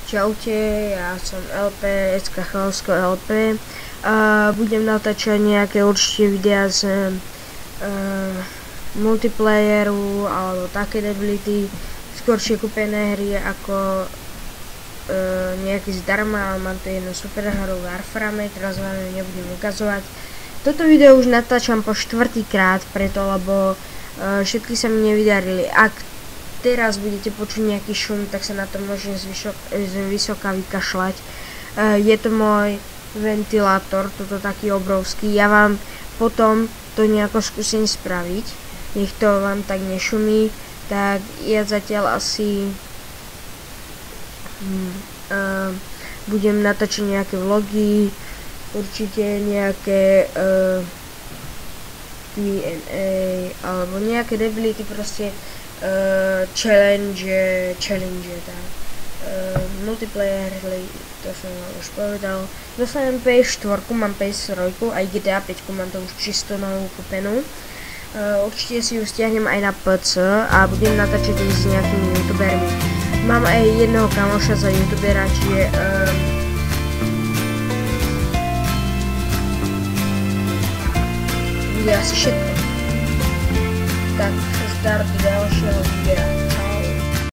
Čaute, ja som LP, SK Chalsko LP. Budem natáčať nejaké určite videá z multiplayeru alebo také debility, skôršie kúpené hry ako nejaký zdarma, ale mám tu jednu super hru Warframe, teraz vám ju nebudem ukazovať. Toto video už natáčam po 4. krát, preto lebo všetky sa mi nevydarili. Ak teraz budete počuť nejaký šum, tak sa na to môžem vysoká vykašľať. Je to môj ventilátor, toto taký obrovský. Ja vám potom to nejako skúsim spraviť, nech to vám tak nešumí. Tak ja zatiaľ asi budem natáčať nejaké vlogy, určite nejaké Q&A alebo nejaké debility, proste challenge, tak. Multiplayer, to som už povedal. Dostanem PS4, mám PS3, aj GTA 5 mám to už čisto novú kúpenú. Určite si ju stiahnem aj na PC a budem natáčať s nejakými youtubermi. Mám aj jedného kamoša za youtubera, čiže bude asi všetko. Tak, start ďalšieho videa.